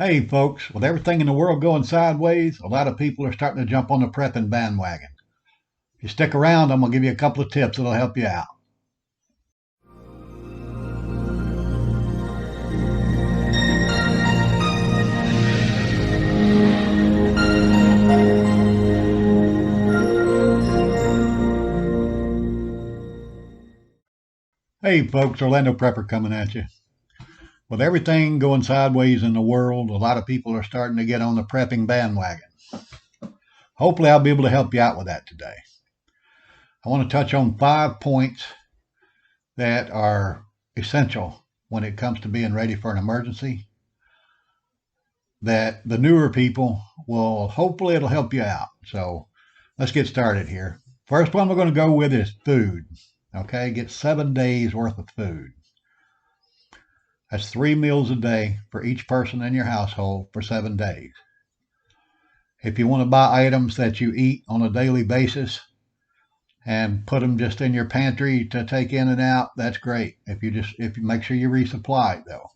Hey folks, with everything in the world going sideways, a lot of people are starting to jump on the prepping bandwagon. If you stick around, I'm going to give you a couple of tips that'll help you out. Hey folks, Orlando Prepper coming at you. With everything going sideways in the world, a lot of people are starting to get on the prepping bandwagon. Hopefully, I'll be able to help you out with that today. I want to touch on 5 points that are essential when it comes to being ready for an emergency that the newer people will hopefully it'll help you out. So let's get started here. First one we're going to go with is food. Okay, get 7 days worth of food. That's 3 meals a day for each person in your household for 7 days. If you want to buy items that you eat on a daily basis and put them just in your pantry to take in and out, that's great. If you make sure you resupply it though.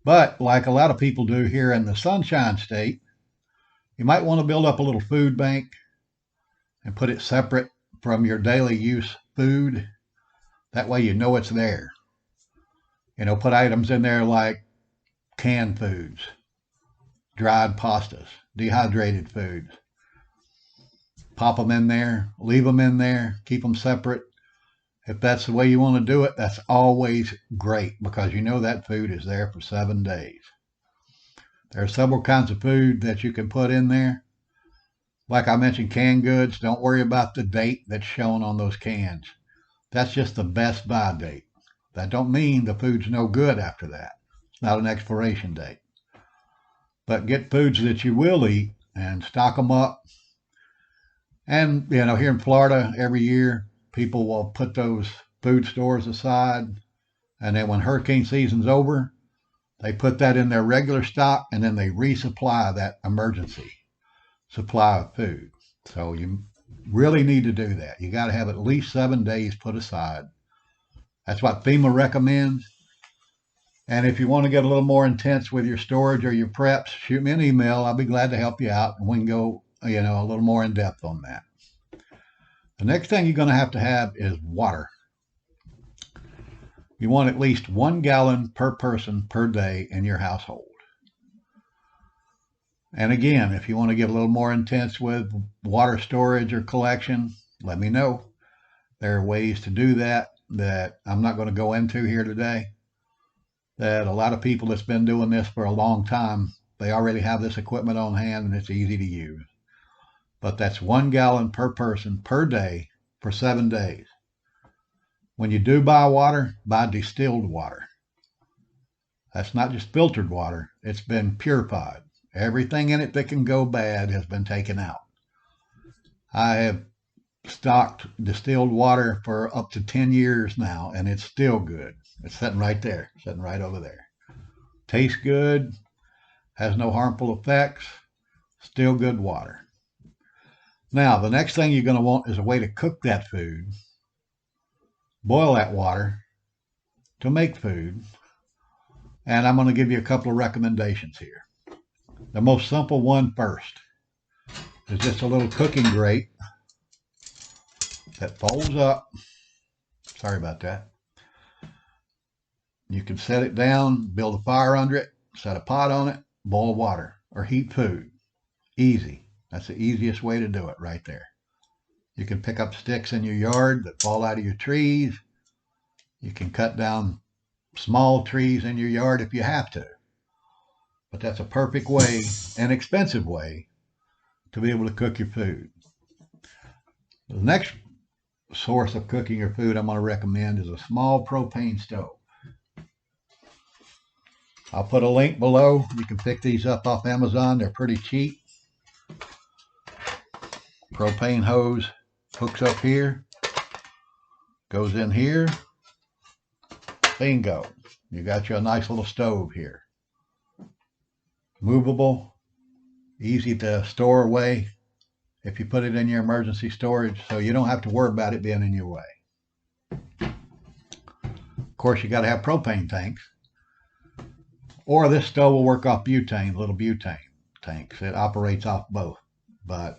But like a lot of people do here in the Sunshine State, you might want to build up a little food bank and put it separate from your daily use food. That way you know it's there. Put items in there like canned foods, dried pastas, dehydrated foods. Pop them in there, leave them in there, keep them separate. If that's the way you want to do it, that's always great because you know that food is there for 7 days. There are several kinds of food that you can put in there. Like I mentioned, canned goods, don't worry about the date that's shown on those cans. That's just the best by date. That don't mean the food's no good after that. It's not an expiration date. But get foods that you will eat and stock them up. And, here in Florida, every year, people will put those food stores aside. And then when hurricane season's over, they put that in their regular stock and then they resupply that emergency supply of food. So you really need to do that. You got to have at least 7 days put aside. That's what FEMA recommends. And if you want to get a little more intense with your storage or your preps, shoot me an email. I'll be glad to help you out. And we can go, a little more in depth on that. The next thing you're going to have is water. You want at least 1 gallon per person per day in your household. And again, if you want to get a little more intense with water storage or collection, let me know. There are ways to do that I'm not going to go into here today. That a lot of people that's been doing this for a long time, they already have this equipment on hand and it's easy to use. But that's 1 gallon per person per day for 7 days. When you do buy water, buy distilled water. That's not just filtered water, it's been purified. Everything in it that can go bad has been taken out. I have stocked distilled water for up to 10 years now, and it's still good. It's sitting right there, sitting right over there. Tastes good, has no harmful effects, still good water. Now, the next thing you're going to want is a way to cook that food. Boil that water to make food. And I'm going to give you a couple of recommendations here. The most simple one first is just a little cooking grate that folds up. Sorry about that. You can set it down, build a fire under it, set a pot on it, boil water, or heat food. Easy. That's the easiest way to do it right there. You can pick up sticks in your yard that fall out of your trees. You can cut down small trees in your yard if you have to. But that's a perfect way, an expensive way, to be able to cook your food. The next source of cooking your food I'm going to recommend is a small propane stove. I'll put a link below. You can pick these up off Amazon. They're pretty cheap. Propane hose hooks up here, goes in here. Bingo. You got you a nice little stove here. Movable, easy to store away if you put it in your emergency storage, so you don't have to worry about it being in your way. Of course, you got to have propane tanks. Or this stove will work off butane, little butane tanks. It operates off both. But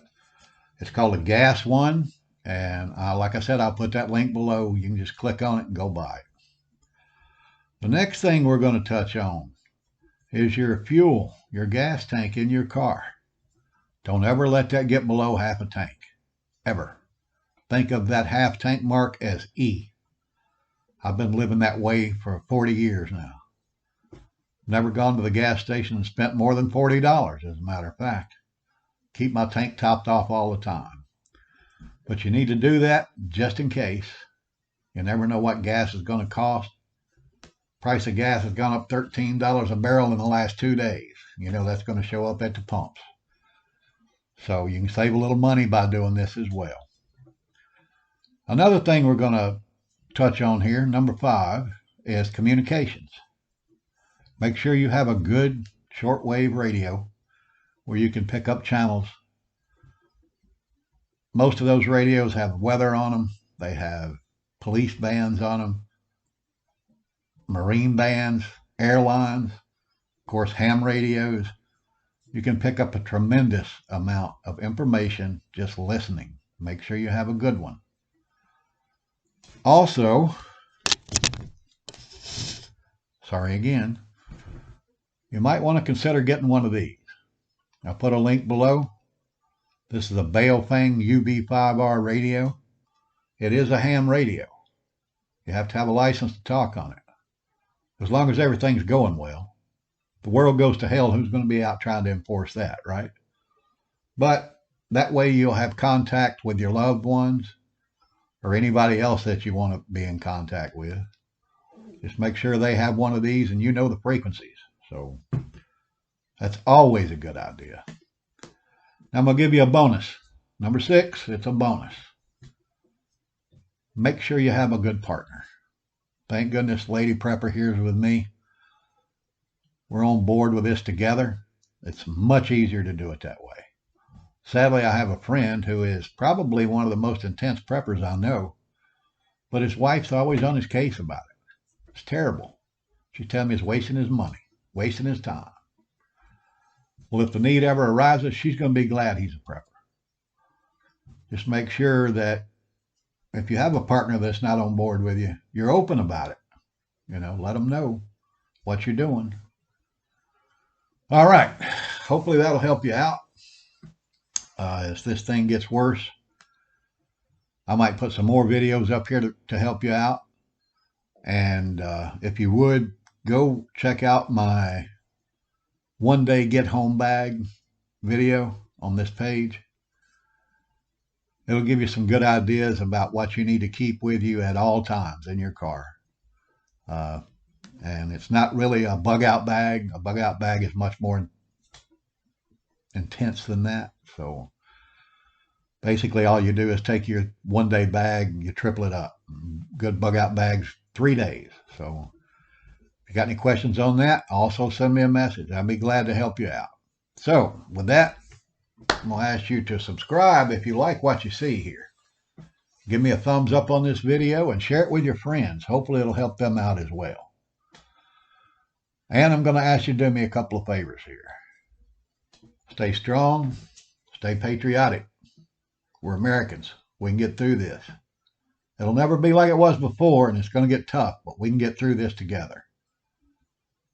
it's called a gas one. And like I said, I'll put that link below. You can just click on it and go buy it. The next thing we're going to touch on is your fuel, your gas tank in your car. Don't ever let that get below half a tank, ever. Think of that half tank mark as E. I've been living that way for 40 years now. Never gone to the gas station and spent more than $40, as a matter of fact. Keep my tank topped off all the time. But you need to do that just in case. You never know what gas is going to cost. Price of gas has gone up $13 a barrel in the last 2 days. You know that's going to show up at the pumps. So you can save a little money by doing this as well. Another thing we're going to touch on here, number 5, is communications. Make sure you have a good shortwave radio where you can pick up channels. Most of those radios have weather on them. They have police bands on them, marine bands, airlines, of course, ham radios. You can pick up a tremendous amount of information just listening. Make sure you have a good one. Also, sorry again, you might want to consider getting one of these. I'll put a link below. This is a Baofeng UB5R radio. It is a ham radio. You have to have a license to talk on it. As long as everything's going well. If the world goes to hell, who's going to be out trying to enforce that, right? But that way you'll have contact with your loved ones or anybody else that you want to be in contact with. Just make sure they have one of these and you know the frequencies. So that's always a good idea. Now I'm going to give you a bonus. Number 6, it's a bonus. Make sure you have a good partner. Thank goodness Lady Prepper here is with me. We're on board with this together. It's much easier to do it that way. Sadly, I have a friend who is probably one of the most intense preppers I know, but his wife's always on his case about it. It's terrible. She's telling me he's wasting his money, wasting his time. Well, if the need ever arises, she's going to be glad he's a prepper. Just make sure that if you have a partner that's not on board with you, you're open about it. You know, let them know what you're doing. All right. Hopefully that'll help you out. As this thing gets worse, I might put some more videos up here to help you out. And if you would, go check out my one-day get-home bag video on this page. It'll give you some good ideas about what you need to keep with you at all times in your car. And it's not really a bug-out bag. A bug-out bag is much more intense than that. So basically all you do is take your one-day bag and you triple it up. Good bug-out bags, 3 days. So if you got any questions on that, also send me a message. I'd be glad to help you out. So with that, I'm going to ask you to subscribe if you like what you see here. Give me a thumbs up on this video and share it with your friends. Hopefully it'll help them out as well. And I'm going to ask you to do me a couple of favors here. Stay strong. Stay patriotic. We're Americans. We can get through this. It'll never be like it was before, and it's going to get tough, but we can get through this together.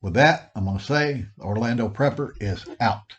With that, I'm going to say Orlando Prepper is out.